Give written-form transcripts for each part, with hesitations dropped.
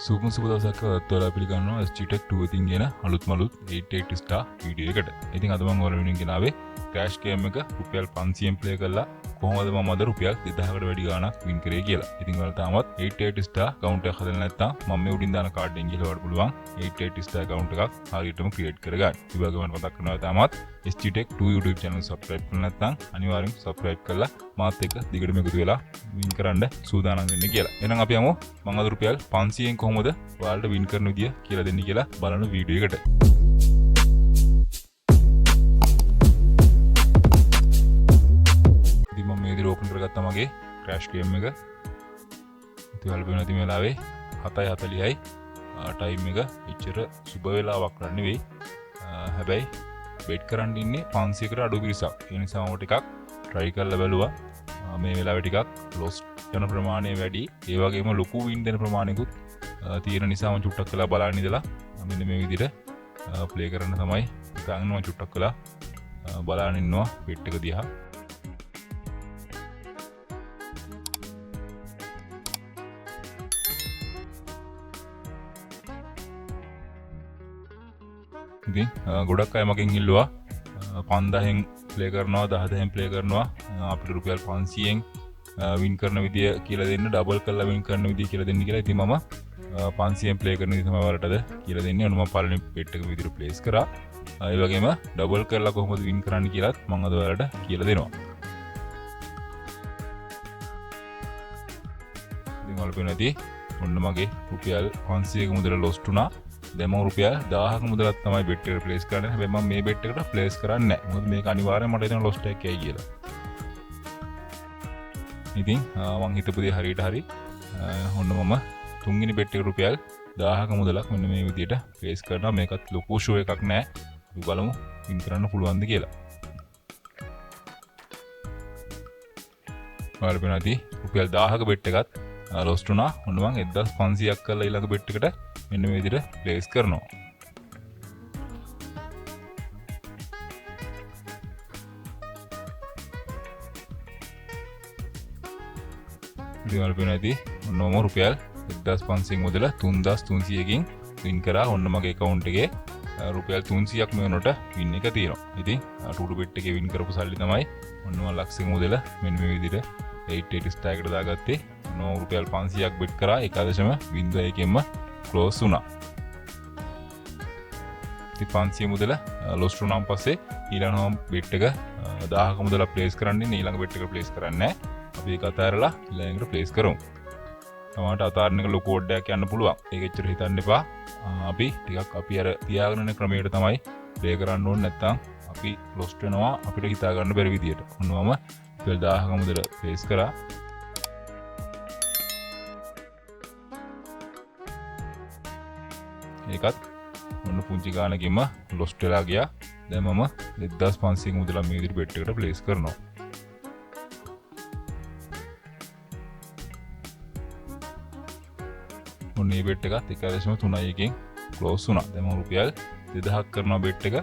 සුපුම් සුබ දවසක් ඔයාලා පිළිගන්නවා SGTech 2 ඉතින් ගෙන අලුත්ම 88 star වීඩියෝ එකට. ඉතින් අද මම ඔයාලා වෙනුවෙන් ගෙනාවේ ක්‍රෑෂ් ගේම් එක රුපියල් 500න් ප්ලේ කරලා කොහොමද මම අද රුපියල් 2000කට වැඩි ගාණක් වින් කරේ කියලා. ඉතින් ඔයාලා තාමත් 88 star account එකක් හදලා නැත්නම් මම මේ උඩින් දාන කාඩ් එකෙන් ගිහලා ඔයාලට පුළුවන් 88 star account එකක් හරියටම ක්‍රියේට් කරගන්න. ඒ වගේම මතක් කරනවා තාමත් SGTech 2 YouTube channel subscribe කරලා නැත්නම් අනිවාර්යෙන් subscribe කරලා මාත් එක්ක දිගටම එකතු වෙලා වින් කරන්න සූදානම් වෙන්න කියලා. එහෙනම් අපි යමු මම අද රුපියල් 500න් කොහොමද ඔයාලට වින් කරන විදිය කියලා දෙන්න කියලා බලන වීඩියෝ එකට. ඉතින් මම මේ විදිහට ඕපන් කරගත්තා මගේ ක්‍රෑෂ් ගේම් එක. ඉතින් ඔයාලා වෙන නැති වෙලාවේ 7:40යි ටයිම් එක ඉච්චර සුබ වෙලාවක් නෑ නෙවෙයි. හැබැයි බෙට් කරන්න ඉන්නේ 500කට අඩු පිරිසක්. ඒ නිසා මම ටිකක් try කරලා බැලුවා. මේ වෙලාවේ ටිකක් loss යන ප්‍රමාණය වැඩි. ඒ වගේම ලොකු win දෙන ප්‍රමාණයකුත් තියෙන නිසා මම චුට්ටක් කළා බලන්න ඉඳලා මෙන්න මේ විදිහට play කරන්න තමයි හිතාගෙන මම චුට්ටක් කළා බලන්න ඉන්නවා බෙට් එක දිහා. ඉතින් ගොඩක් අය මගෙන් ඉල්ලුවා 5000න් ප්ලේ කරනවා 10000න් ප්ලේ කරනවා අපිට රුපියල් 500න් වින් කරන විදිය කියලා දෙන්න ඩබල් කරලා වින් කරන විදිය කියලා දෙන්න කියලා. ඉතින් මම 500න් ප්ලේ කරන විදිය තමයි ඔයාලටද කියලා දෙන්නේ. අනු මම පළවෙනි බෙට් එක විදියට ප්ලේස් කරා. ඒ වගේම ඩබල් කරලා කොහොමද වින් කරන්න කියලාත් මම අද ඔයාලට කියලා දෙනවා. ඉතින් ඔයාලා පේනදී ඔන්න මගේ රුපියල් 500ක මුදල ලොස්ට් වුණා. දැන් මම රුපියල් 1000ක මුදලක් තමයි බෙට් එකට ප්ලේස් කරන්නේ. හැබැයි මම මේ බෙට් එකට ප්ලේස් කරන්නේ නැහැ. මොකද මේක අනිවාර්යයෙන් මට එතන ලොස්ට් එකක් යයි කියලා. ඉතින් මම හිතපු දේ හරියට හරි ඔන්න මම තුන්වෙනි බෙට් එකට රුපියල් 1000ක මුදලක් මෙන්න මේ විදිහට ප්ලේස් කරනවා. මේකත් ලොකු ෂෝ එකක් නෑ. අපි බලමු වින් කරන්න පුළුවන්ද කියලා. ඔයාලා බලනදී රුපියල් 1000ක බෙට් එකත් ලොස්ට් වුණා. ඔන්න මම 1500ක් කරලා ඊළඟ බෙට් එකට මෙන්න මේ විදිහට ප්ලේස් කරනවා. ඉතින් ඔයාලා බලනදී ඔන්න මම රුපියල් 1500 මුදල 3300කින් වින් කරා. ඔන්න මගේ account එකේ රුපියල් 300ක් මේ වෙනකොට වින් එක තියෙනවා. ඉතින් ටූඩු බෙට් එකේ වින් කරපු සල්ලි තමයි ඔන්න මම ලක්ෂයක මුදල මෙන්න මේ විදිහට 88 ස්ටාර් එකට දාගත්තේ. ඔන්න රුපියල් 500ක් බෙට් කරා 1.01කින්ම ක්ලෝස් වුණා. ඉතින් 500 මුදල ලොස්ට් වුණාන් පස්සේ ඊළඟ බෙට් එක 1000ක මුදල ප්ලේස් කරන්නේ ඊළඟ බෙට් එක ප්ලේස් කරන්නේ නැහැ. අපි ඒක අතාරලා ඊළඟට ප්ලේස් කරමු. තමන්ට අතාරන එක ලොකු ඕඩ්ඩයක් යන්න පුළුවන්. ඒක එච්චර හිතන්න එපා. අපි ටිකක් අපි අර තියාගෙන යන ක්‍රමයට තමයි ප්ලේ කරන්න ඕනේ. නැත්තම් අපි ලොස්ට් වෙනවා අපිට හිතා ගන්න බැරි විදියට. ඔන්න මම 1000ක මුදල ප්ලේස් කරා. ඒකත් ඔන්න පුංචි ගානකින්ම ලොස්ට් වෙලා ගියා. දැන් මම 1500ක මුදල මේ විදිහට බෙට් එකට ප්ලේස් කරනවා. ඔන්න මේ බෙට් එකත් 1.31කින් ක්ලෝස් වුණා. දැන් මම රුපියල් 2000ක් කරනවා බෙට් එක.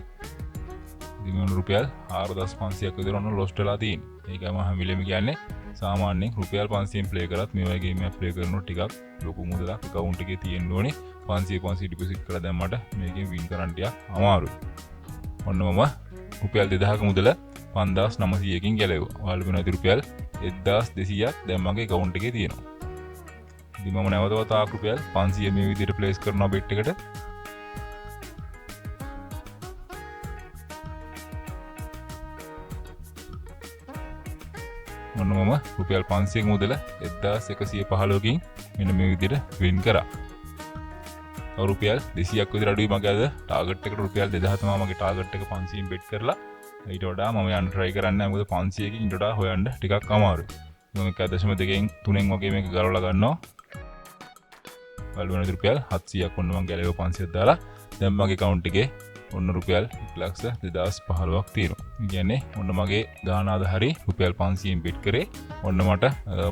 ඉතින් මම රුපියල් 4500ක් විතර ඔන්න ලොස්ට් වෙලා තියෙන්නේ. ඒකයි මම හැම වෙලෙම කියන්නේ සාමාන්‍යයෙන් රුපියල් 500න් ප්ලේ කරත් මේ වගේ ගේම් එකක් ප්ලේ කරනකොට ටිකක් ලොකු මුදලක් account එකේ තියෙන්න ඕනේ. 500 ඩිපොසිට් කරලා දැම්මට මේකෙන් වින් කරන්න ටිකක් අමාරුයි. ඔන්න මම රුපියල් 2000ක මුදල 5900කින් ගැලෙවුවා. ඔයාලා වෙන රුපියල් 1200ක් දැන් මගේ account එකේ තියෙනවා. ඉතින් මම නැවත වතාවක් රුපියල් 500 මේ විදිහට ප්ලේස් කරනවා බෙට් එකට. ඔන්න මම රුපියල් 500ක මුදල 1115කින් මෙන්න මේ විදිහට වින් කරා. රුපියල් 200ක් විතර අඩුයි මගේ අද ටාගට් එකට රුපියල් 2000 තමයි මගේ ටාගට් එක 500න් බෙට් කරලා. ඊට වඩා මම යන්න try කරන්නේ නැහැ. මොකද 500කින් ඊට වඩා හොයන්න ටිකක් අමාරුයි. මම 1.2කින් 3න් වගේ මේක ගලවලා ගන්නවා. බලුවන රුපියල් 700ක් ඔන්න මම ගැලෙව 500ක් දාලා දැන් මගේ account එකේ ඔන්න රුපියල් 1,2015ක් තියෙනවා. ඒ කියන්නේ ඔන්න මගේ දාන ආධාරي රුපියල් 500න් බෙට් කරේ. ඔන්න මට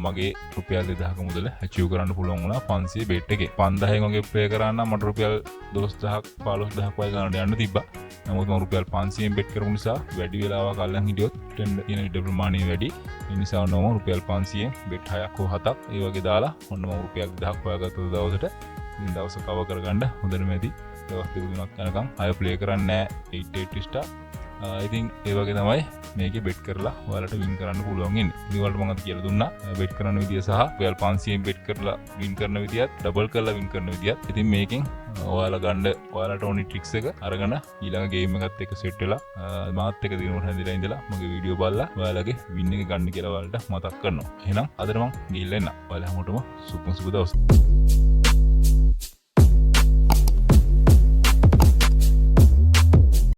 මගේ රුපියල් 2000ක මුදල achieve කරන්න පුළුවන් වුණා 500 බෙට් එකේ. 5000න් වගේ ප්ලේ කරා නම් මට රුපියල් 12000ක් 15000ක් වගේ ගන්නට යන්න තිබ්බා. නමුත් මම රුපියල් 500න් බෙට් කරපු නිසා වැඩි වෙලාවක් අල්ලන් හිටියොත් තියෙන ඉඩ ප්‍රමාණය වැඩි. ඒ නිසා ඔන්න රුපියල් 500න් බෙට් 6ක් හෝ 7ක් ඒ වගේ දාලා ඔන්න මම රුපියල් 2000ක් හොයාගත්ත දවසට ඉතින් දවස කව කරගන්න හොඳට මැදි දවස් 2-3ක් යනකම් අය ප්ලේ කරන්නේ 88 ස්ටාර්. ඉතින් ඒ වගේ තමයි මේකේ බෙට් කරලා ඔයාලට වින් කරන්න පුළුවන් ඉන්නේ. ඉතින් ඔයාලට මම අද කියලා දුන්නා බෙට් කරන විදිය සහ ඔයාලා 500න් බෙට් කරලා වින් කරන විදියත් ඩබල් කරලා වින් කරන විදියත්. ඉතින් මේකෙන් ඔයාලා ගන්න ඔයාලට ඕනි ට්‍රික්ස් එක අරගෙන ඊළඟ ගේම් එකත් එක්ක සෙට් වෙලා මාත් එක්ක දිනුවට හැදිලා ඉඳලා මගේ වීඩියෝ බලලා ඔයාලගේ වින් එක ගන්න කියලා ඔයාලට මතක් කරනවා. එහෙනම් අද මම ගිහිල්ලා එන්න. ඔයාලා හැමෝටම සුබ දවසක්.